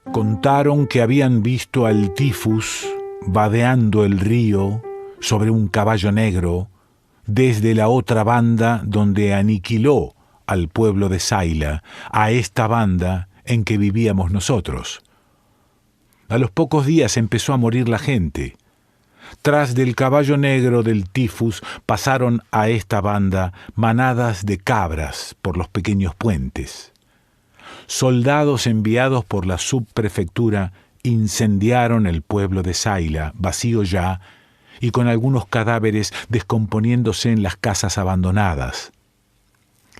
Contaron que habían visto al tifus vadeando el río sobre un caballo negro desde la otra banda donde aniquiló al pueblo de Saila, a esta banda en que vivíamos nosotros. A los pocos días empezó a morir la gente. Tras del caballo negro del tifus pasaron a esta banda manadas de cabras por los pequeños puentes. Soldados enviados por la subprefectura incendiaron el pueblo de Saila, vacío ya, y con algunos cadáveres descomponiéndose en las casas abandonadas.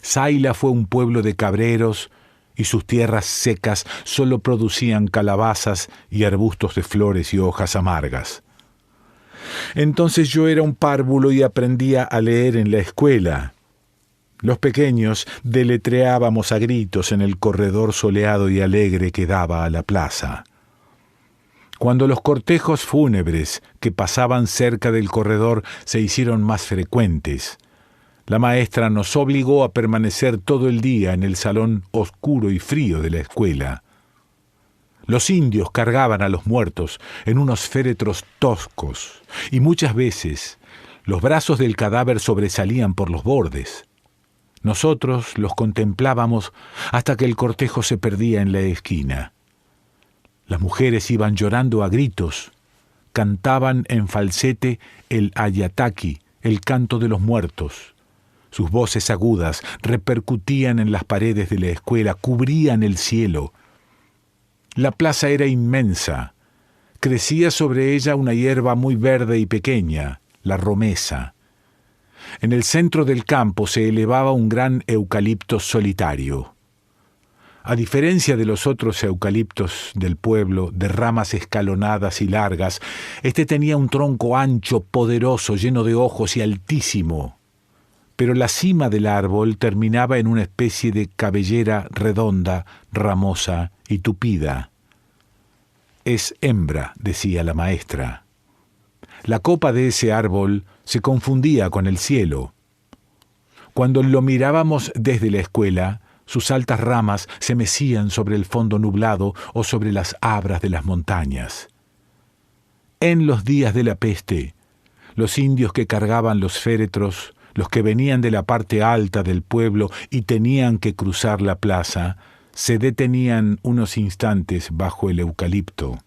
Saila fue un pueblo de cabreros y sus tierras secas solo producían calabazas y arbustos de flores y hojas amargas. Entonces yo era un párvulo y aprendía a leer en la escuela. Los pequeños deletreábamos a gritos en el corredor soleado y alegre que daba a la plaza. Cuando los cortejos fúnebres que pasaban cerca del corredor se hicieron más frecuentes, la maestra nos obligó a permanecer todo el día en el salón oscuro y frío de la escuela. Los indios cargaban a los muertos en unos féretros toscos y muchas veces los brazos del cadáver sobresalían por los bordes. Nosotros los contemplábamos hasta que el cortejo se perdía en la esquina. Las mujeres iban llorando a gritos, cantaban en falsete el ayataki, el canto de los muertos. Sus voces agudas repercutían en las paredes de la escuela, cubrían el cielo. La plaza era inmensa. Crecía sobre ella una hierba muy verde y pequeña, la romesa. En el centro del campo se elevaba un gran eucalipto solitario. A diferencia de los otros eucaliptos del pueblo, de ramas escalonadas y largas, este tenía un tronco ancho, poderoso, lleno de ojos y altísimo. Pero la cima del árbol terminaba en una especie de cabellera redonda, ramosa y tupida. «Es hembra», decía la maestra. La copa de ese árbol se confundía con el cielo. Cuando lo mirábamos desde la escuela, sus altas ramas se mecían sobre el fondo nublado o sobre las abras de las montañas. En los días de la peste, los indios que cargaban los féretros, los que venían de la parte alta del pueblo y tenían que cruzar la plaza, se detenían unos instantes bajo el eucalipto.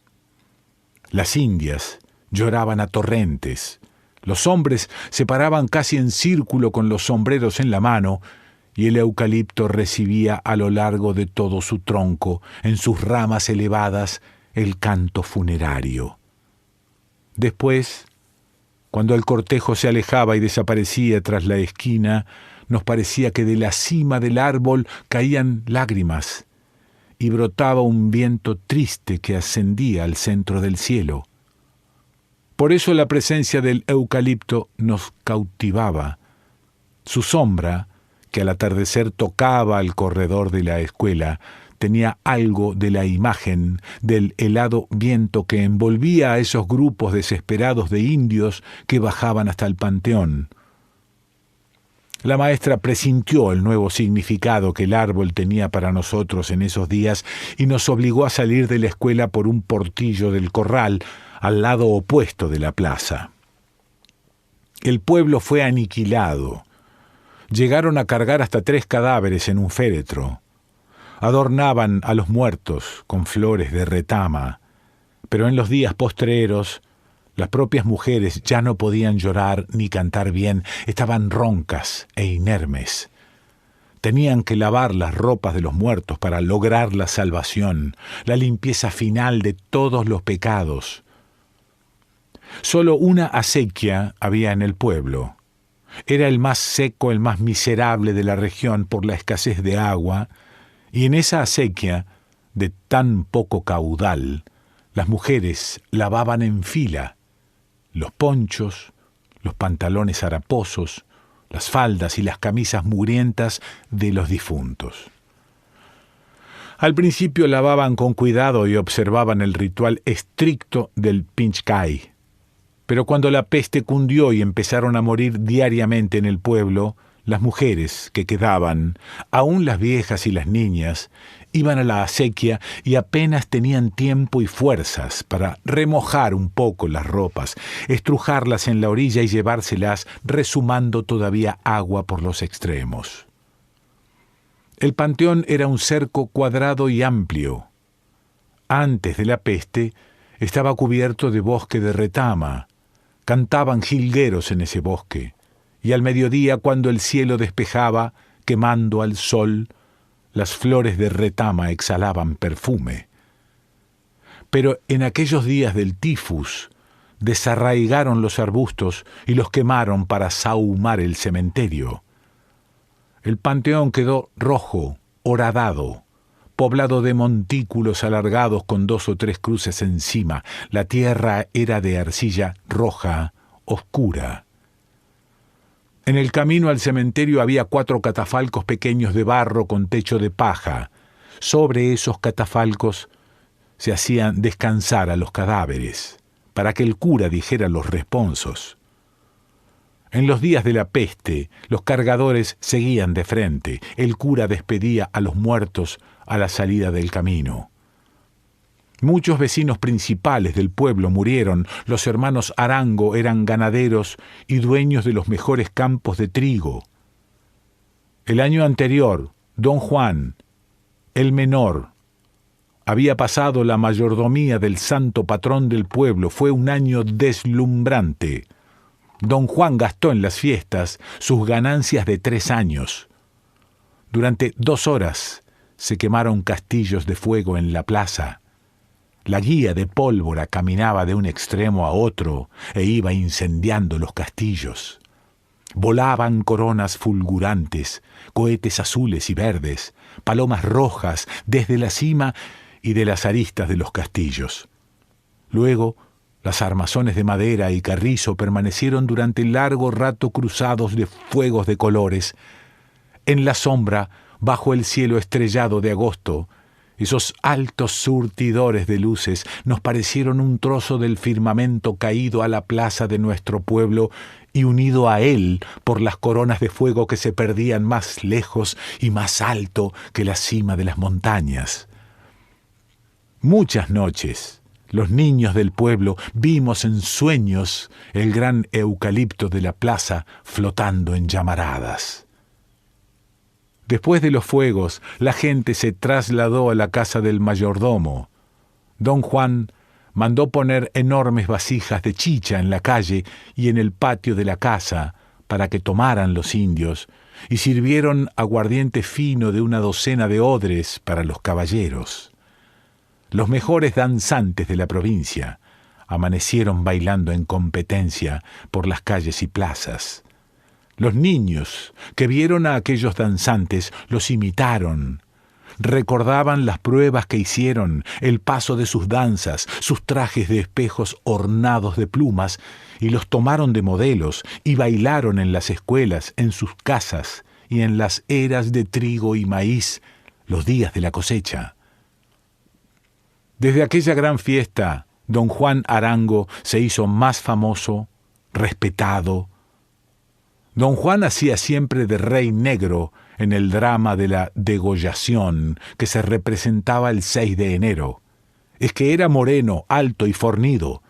Las indias lloraban a torrentes. Los hombres se paraban casi en círculo con los sombreros en la mano y el eucalipto recibía a lo largo de todo su tronco, en sus ramas elevadas, el canto funerario. Después, cuando el cortejo se alejaba y desaparecía tras la esquina, nos parecía que de la cima del árbol caían lágrimas y brotaba un viento triste que ascendía al centro del cielo. Por eso la presencia del eucalipto nos cautivaba. Su sombra, que al atardecer tocaba al corredor de la escuela, tenía algo de la imagen del helado viento que envolvía a esos grupos desesperados de indios que bajaban hasta el panteón. La maestra presintió el nuevo significado que el árbol tenía para nosotros en esos días y nos obligó a salir de la escuela por un portillo del corral al lado opuesto de la plaza. El pueblo fue aniquilado. Llegaron a cargar hasta 3 cadáveres en un féretro. Adornaban a los muertos con flores de retama, pero en los días postreros las propias mujeres ya no podían llorar ni cantar bien, estaban roncas e inermes. Tenían que lavar las ropas de los muertos para lograr la salvación, la limpieza final de todos los pecados. Solo una acequia había en el pueblo. Era el más seco, el más miserable de la región por la escasez de agua, y en esa acequia, de tan poco caudal, las mujeres lavaban en fila los ponchos, los pantalones haraposos, las faldas y las camisas mugrientas de los difuntos. Al principio lavaban con cuidado y observaban el ritual estricto del pinchcay, pero cuando la peste cundió y empezaron a morir diariamente en el pueblo, Las mujeres que quedaban, aun las viejas y las niñas, iban a la acequia y apenas tenían tiempo y fuerzas para remojar un poco las ropas, estrujarlas en la orilla y llevárselas resumando todavía agua por los extremos. El panteón era un cerco cuadrado y amplio. Antes de la peste estaba cubierto de bosque de retama. Cantaban jilgueros en ese bosque, y al mediodía, cuando el cielo despejaba, quemando al sol, las flores de retama exhalaban perfume. Pero en aquellos días del tifus, desarraigaron los arbustos y los quemaron para sahumar el cementerio. El panteón quedó rojo, horadado, poblado de montículos alargados con 2 o 3 cruces encima. La tierra era de arcilla roja, oscura. En el camino al cementerio había 4 catafalcos pequeños de barro con techo de paja. Sobre esos catafalcos se hacían descansar a los cadáveres, para que el cura dijera los responsos. En los días de la peste, los cargadores seguían de frente. El cura despedía a los muertos a la salida del camino. Muchos vecinos principales del pueblo murieron. Los hermanos Arango eran ganaderos y dueños de los mejores campos de trigo. El año anterior, don Juan, el menor, había pasado la mayordomía del santo patrón del pueblo. Fue un año deslumbrante. Don Juan gastó en las fiestas sus ganancias de 3 años. Durante 2 horas se quemaron castillos de fuego en la plaza. La guía de pólvora caminaba de un extremo a otro e iba incendiando los castillos. Volaban coronas fulgurantes, cohetes azules y verdes, palomas rojas desde la cima y de las aristas de los castillos. Luego, las armazones de madera y carrizo permanecieron durante largo rato cruzados de fuegos de colores. En la sombra, bajo el cielo estrellado de agosto, esos altos surtidores de luces nos parecieron un trozo del firmamento caído a la plaza de nuestro pueblo y unido a él por las coronas de fuego que se perdían más lejos y más alto que la cima de las montañas. Muchas noches, los niños del pueblo vimos en sueños el gran eucalipto de la plaza flotando en llamaradas. Después de los fuegos, la gente se trasladó a la casa del mayordomo. Don Juan mandó poner enormes vasijas de chicha en la calle y en el patio de la casa para que tomaran los indios, y sirvieron aguardiente fino de 1 docena de odres para los caballeros. Los mejores danzantes de la provincia amanecieron bailando en competencia por las calles y plazas. Los niños que vieron a aquellos danzantes los imitaron. Recordaban las pruebas que hicieron, el paso de sus danzas, sus trajes de espejos ornados de plumas, y los tomaron de modelos y bailaron en las escuelas, en sus casas y en las eras de trigo y maíz, los días de la cosecha. Desde aquella gran fiesta, don Juan Arango se hizo más famoso, respetado. Don Juan hacía siempre de rey negro en el drama de la degollación que se representaba el 6 de enero. Es que era moreno, alto y fornido.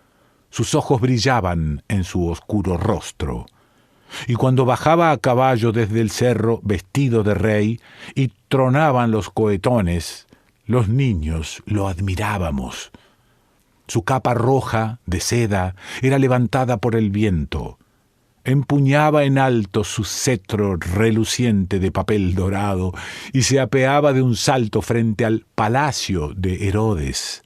Sus ojos brillaban en su oscuro rostro. Y cuando bajaba a caballo desde el cerro vestido de rey y tronaban los cohetones, los niños lo admirábamos. Su capa roja, de seda, era levantada por el viento. Empuñaba en alto su cetro reluciente de papel dorado y se apeaba de un salto frente al palacio de Herodes.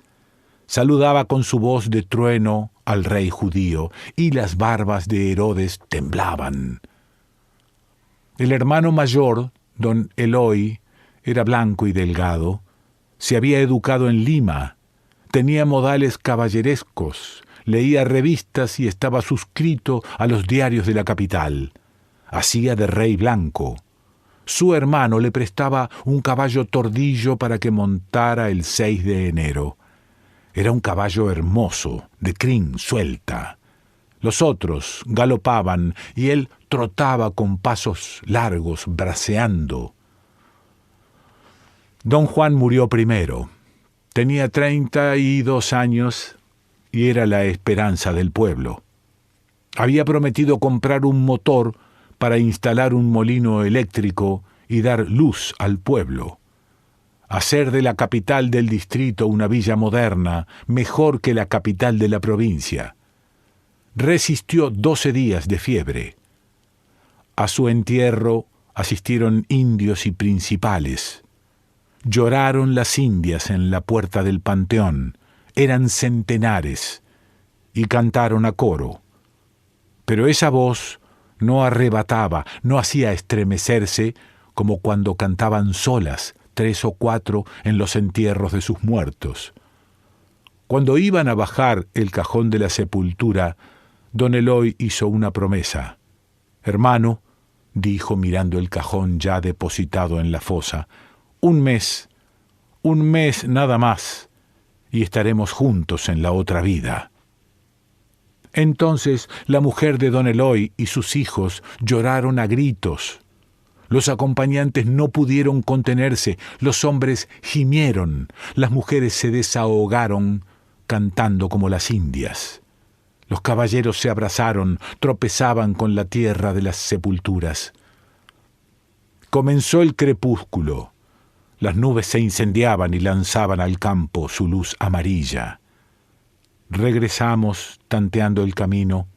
Saludaba con su voz de trueno al rey judío, y las barbas de Herodes temblaban. El hermano mayor, don Eloy, era blanco y delgado. Se había educado en Lima, tenía modales caballerescos, leía revistas y estaba suscrito a los diarios de la capital. Hacía de rey blanco. Su hermano le prestaba un caballo tordillo para que montara el 6 de enero. Era un caballo hermoso, de crin suelta. Los otros galopaban y él trotaba con pasos largos, braceando. Don Juan murió primero. Tenía 32 años y era la esperanza del pueblo. Había prometido comprar un motor para instalar un molino eléctrico y dar luz al pueblo. Hacer de la capital del distrito una villa moderna, mejor que la capital de la provincia. Resistió 12 días de fiebre. A su entierro asistieron indios y principales. Lloraron las indias en la puerta del panteón. Eran centenares y cantaron a coro. Pero esa voz no arrebataba, no hacía estremecerse como cuando cantaban solas 3 o 4 en los entierros de sus muertos. Cuando iban a bajar el cajón de la sepultura, don Eloy hizo una promesa. «Hermano», dijo mirando el cajón ya depositado en la fosa, un mes nada más, y estaremos juntos en la otra vida». Entonces la mujer de don Eloy y sus hijos lloraron a gritos. Los acompañantes no pudieron contenerse, los hombres gimieron, las mujeres se desahogaron cantando como las indias. Los caballeros se abrazaron, tropezaban con la tierra de las sepulturas. Comenzó el crepúsculo. Las nubes se incendiaban y lanzaban al campo su luz amarilla. Regresamos tanteando el camino.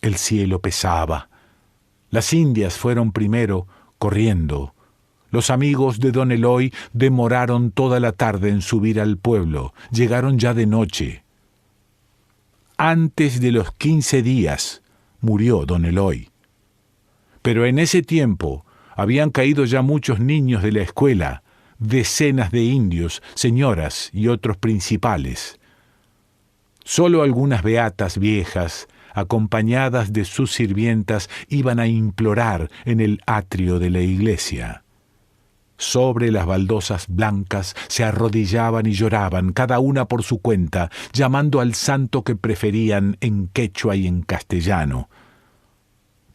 El cielo pesaba. Las indias fueron primero, corriendo. Los amigos de don Eloy demoraron toda la tarde en subir al pueblo. Llegaron ya de noche. Antes de los 15 días murió don Eloy. Pero en ese tiempo habían caído ya muchos niños de la escuela, decenas de indios, señoras y otros principales. Solo algunas beatas viejas, acompañadas de sus sirvientas, iban a implorar en el atrio de la iglesia. Sobre las baldosas blancas se arrodillaban y lloraban, cada una por su cuenta, llamando al santo que preferían en quechua y en castellano.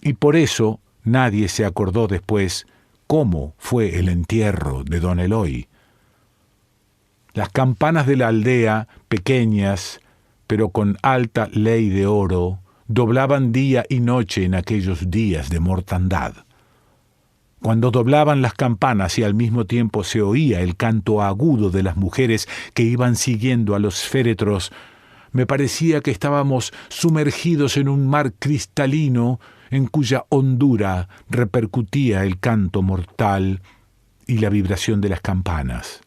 Y por eso nadie se acordó después cómo fue el entierro de don Eloy. Las campanas de la aldea, pequeñas, pero con alta ley de oro, doblaban día y noche en aquellos días de mortandad. Cuando doblaban las campanas y al mismo tiempo se oía el canto agudo de las mujeres que iban siguiendo a los féretros, me parecía que estábamos sumergidos en un mar cristalino en cuya hondura repercutía el canto mortal y la vibración de las campanas.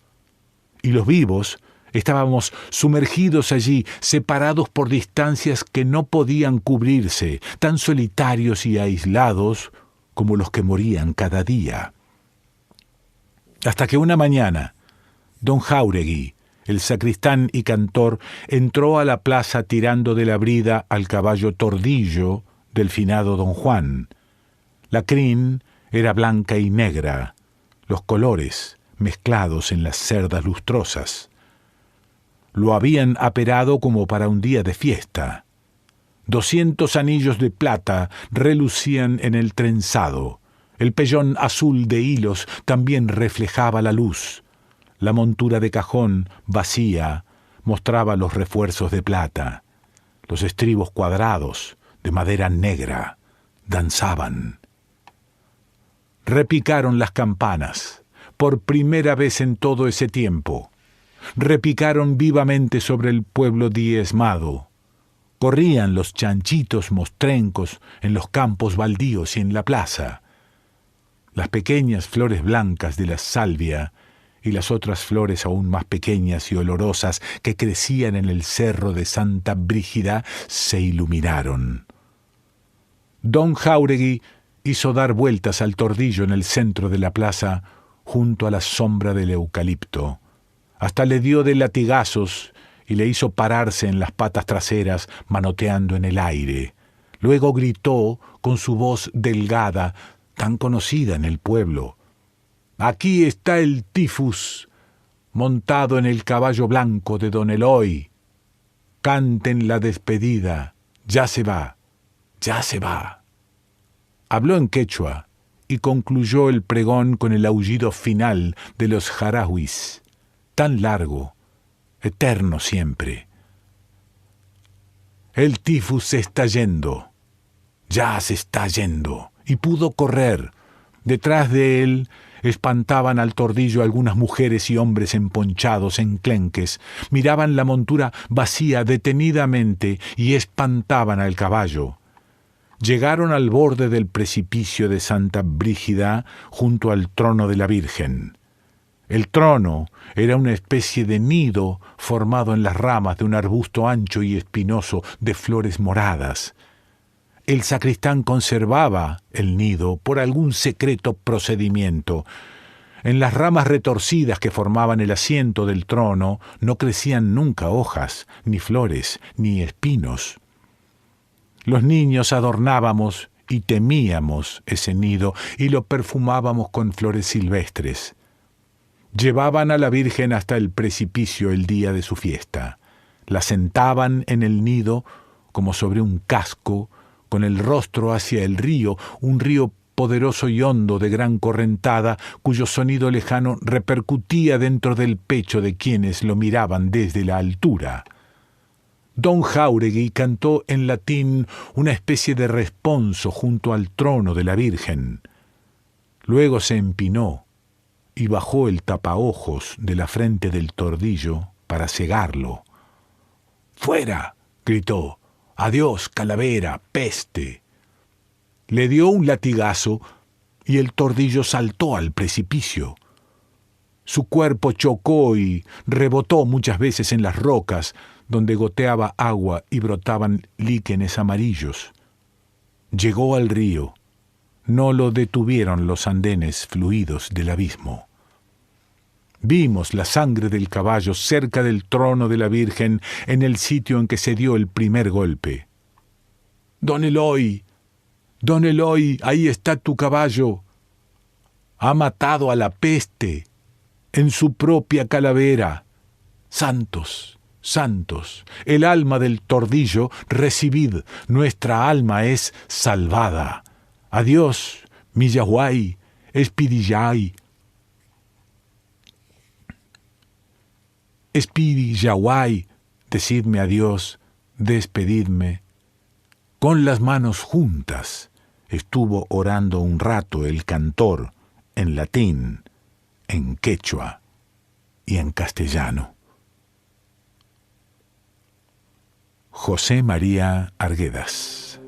Y los vivos estábamos sumergidos allí, separados por distancias que no podían cubrirse, tan solitarios y aislados como los que morían cada día. Hasta que una mañana, don Jáuregui, el sacristán y cantor, entró a la plaza tirando de la brida al caballo Tordillo del finado don Juan. La crin era blanca y negra, los colores mezclados en las cerdas lustrosas. Lo habían aperado como para un día de fiesta. 200 anillos de plata relucían en el trenzado. El pellón azul de hilos también reflejaba la luz. La montura de cajón, vacía, mostraba los refuerzos de plata. Los estribos cuadrados, de madera negra, danzaban. Repicaron las campanas, por primera vez en todo ese tiempo. Repicaron vivamente sobre el pueblo diezmado. Corrían los chanchitos mostrencos en los campos baldíos y en la plaza. Las pequeñas flores blancas de la salvia y las otras flores aún más pequeñas y olorosas que crecían en el cerro de Santa Brígida se iluminaron. Don Jáuregui hizo dar vueltas al Tordillo en el centro de la plaza junto a la sombra del eucalipto. Hasta le dio de latigazos y le hizo pararse en las patas traseras manoteando en el aire. Luego gritó con su voz delgada, tan conocida en el pueblo: «Aquí está el tifus, montado en el caballo blanco de don Eloy. Canten la despedida, ya se va». ya se va. Habló en quechua y concluyó el pregón con el aullido final de los jarauis, tan largo, eterno siempre. El tifus se está yendo, ya se está yendo, y pudo correr. Detrás de él espantaban al tordillo algunas mujeres y hombres emponchados, enclenques, miraban la montura vacía detenidamente y espantaban al caballo. Llegaron al borde del precipicio de Santa Brígida junto al trono de la Virgen. El trono era una especie de nido formado en las ramas de un arbusto ancho y espinoso de flores moradas. El sacristán conservaba el nido por algún secreto procedimiento. En las ramas retorcidas que formaban el asiento del trono no crecían nunca hojas, ni flores, ni espinos. Los niños adornábamos y temíamos ese nido y lo perfumábamos con flores silvestres. Llevaban a la Virgen hasta el precipicio el día de su fiesta. La sentaban en el nido como sobre un casco, con el rostro hacia el río, un río poderoso y hondo de gran correntada, cuyo sonido lejano repercutía dentro del pecho de quienes lo miraban desde la altura. Don Jáuregui cantó en latín una especie de responso junto al trono de la Virgen. Luego se empinó y bajó el tapaojos de la frente del tordillo para cegarlo. «¡Fuera!», gritó. «¡Adiós, calavera, peste!». Le dio un latigazo y el tordillo saltó al precipicio. Su cuerpo chocó y rebotó muchas veces en las rocas, donde goteaba agua y brotaban líquenes amarillos. Llegó al río. No lo detuvieron los andenes fluidos del abismo. Vimos la sangre del caballo cerca del trono de la Virgen en el sitio en que se dio el primer golpe. «Don Eloy, Don Eloy, ahí está tu caballo. Ha matado a la peste en su propia calavera. Santos, santos, el alma del tordillo, recibid, nuestra alma es salvada. Adiós, Millahuay, Espidillay. Espirillahuay, decidme adiós, despedidme». Con las manos juntas estuvo orando un rato el cantor en latín, en quechua y en castellano. José María Arguedas.